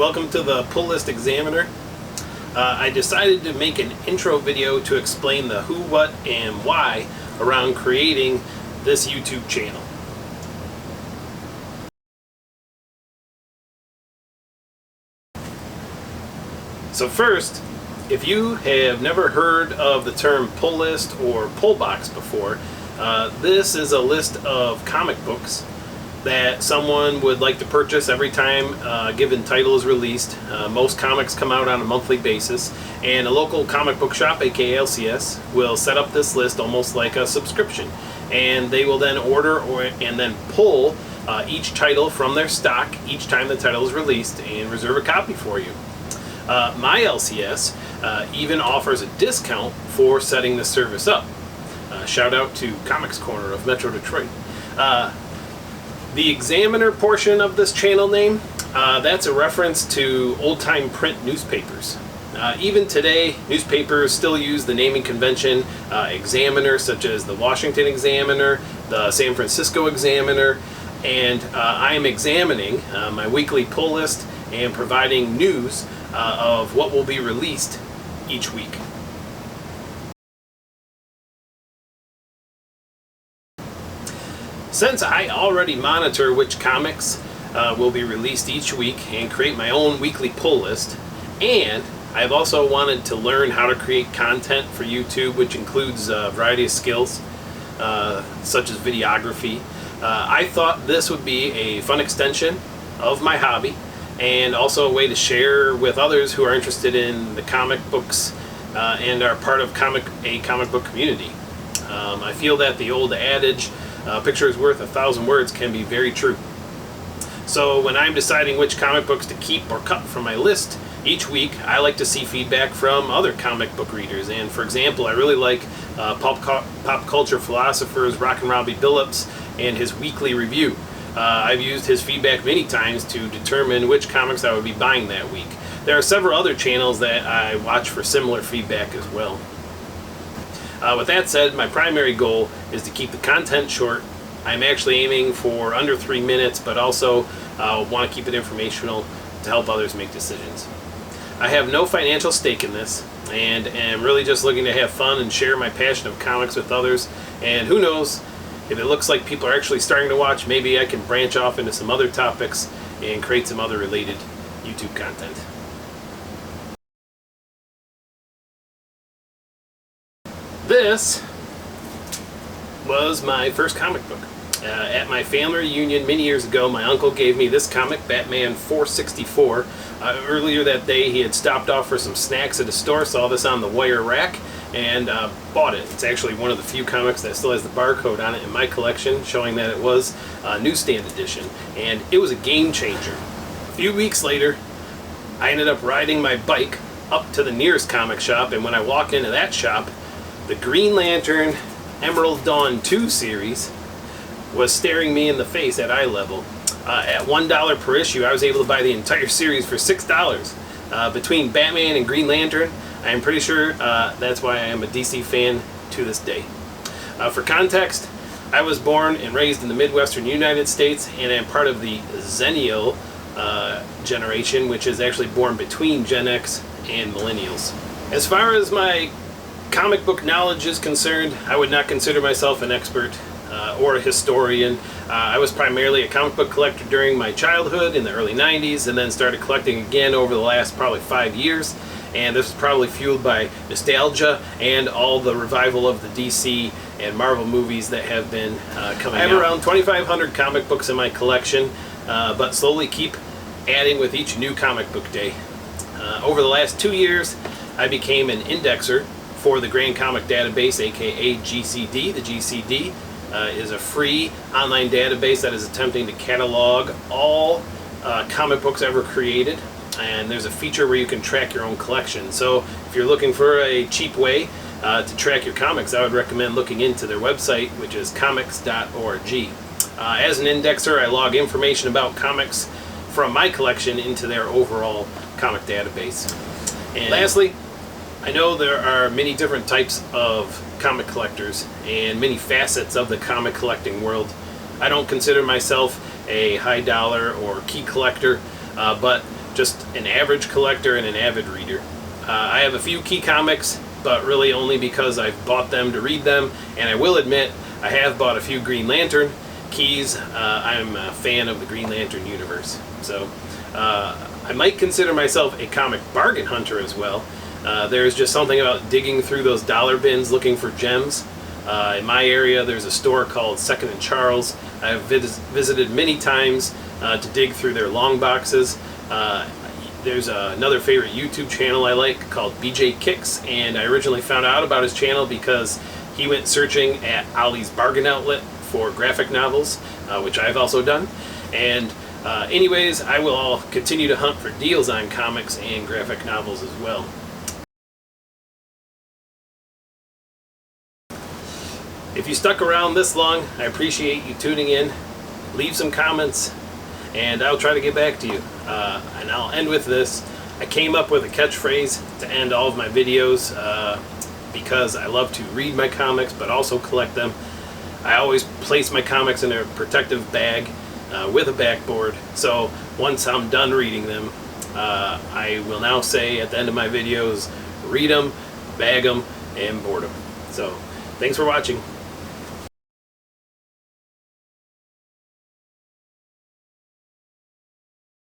welcome to the Pull List Examiner. I decided to make an intro video to explain the who, what, and why around creating this YouTube channel. So first, if you have never heard of the term pull list or pull box before, this is a list of comic books that someone would like to purchase every time a given title is released. Most comics come out on a monthly basis, and a local comic book shop, aka LCS, will set up this list almost like a subscription, and they will then order and then pull each title from their stock each time the title is released and reserve a copy for you. My LCS even offers a discount for setting the service up. Shout out to Comics Corner of Metro Detroit. The Examiner portion of this channel name, that's a reference to old-time print newspapers. Even today, newspapers still use the naming convention Examiner, such as the Washington Examiner, the San Francisco Examiner, and I am examining my weekly pull list and providing news of what will be released each week. Since I already monitor which comics will be released each week and create my own weekly pull list, and I've also wanted to learn how to create content for YouTube, which includes a variety of skills such as videography, I thought this would be a fun extension of my hobby and also a way to share with others who are interested in the comic books and are part of a comic book community. I feel that the old adage, a picture is worth 1,000 words, can be very true. So when I'm deciding which comic books to keep or cut from my list each week, I like to see feedback from other comic book readers. And for example, I really like pop culture philosopher's Rockin' Robbie Billups and his weekly review. I've used his feedback many times to determine which comics I would be buying that week. There are several other channels that I watch for similar feedback as well. With that said, my primary goal is to keep the content short. I'm actually aiming for under 3 minutes, but also want to keep it informational to help others make decisions. I have no financial stake in this, and am really just looking to have fun and share my passion of comics with others. And who knows, if it looks like people are actually starting to watch, maybe I can branch off into some other topics and create some other related YouTube content. This was my first comic book. At my family reunion many years ago, my uncle gave me this comic, Batman 464. Earlier that day, he had stopped off for some snacks at a store, saw this on the wire rack, and bought it. It's actually one of the few comics that still has the barcode on it in my collection, showing that it was a newsstand edition, and it was a game changer. A few weeks later, I ended up riding my bike up to the nearest comic shop, and when I walked into that shop, the Green Lantern Emerald Dawn 2 series was staring me in the face at eye level. At $1 per issue, I was able to buy the entire series for $6. Between Batman and Green Lantern, I'm pretty sure that's why I am a DC fan to this day. For context, I was born and raised in the Midwestern United States, and am part of the Zennial generation, which is actually born between Gen X and Millennials. As far as my comic book knowledge is concerned, I would not consider myself an expert or a historian. I was primarily a comic book collector during my childhood in the early 90s, and then started collecting again over the last probably 5 years. And this was probably fueled by nostalgia and all the revival of the DC and Marvel movies that have been coming out. I have around 2,500 comic books in my collection, but slowly keep adding with each new comic book day. Over the last 2 years, I became an indexer for the Grand Comic Database, aka GCD. The GCD is a free online database that is attempting to catalog all comic books ever created, and there's a feature where you can track your own collection. So if you're looking for a cheap way to track your comics, I would recommend looking into their website, which is comics.org. As an indexer, I log information about comics from my collection into their overall comic database. And lastly, I know there are many different types of comic collectors and many facets of the comic collecting world. I don't consider myself a high dollar or key collector, but just an average collector and an avid reader. I have a few key comics, but really only because I've bought them to read them, and I will admit I have bought a few Green Lantern keys. I'm a fan of the Green Lantern universe, so I might consider myself a comic bargain hunter as well. There's just something about digging through those dollar bins looking for gems. In my area, there's a store called Second and Charles. I've visited many times to dig through their long boxes. There's another favorite YouTube channel I like called BJ Kicks, and I originally found out about his channel because he went searching at Ollie's Bargain Outlet for graphic novels, which I've also done. And anyways, I will continue to hunt for deals on comics and graphic novels as well. If you stuck around this long, I appreciate you tuning in. Leave some comments, and I'll try to get back to you. And I'll end with this. I came up with a catchphrase to end all of my videos because I love to read my comics but also collect them. I always place my comics in a protective bag with a backboard, so once I'm done reading them, I will now say at the end of my videos, read them, bag them, and board them. So thanks for watching.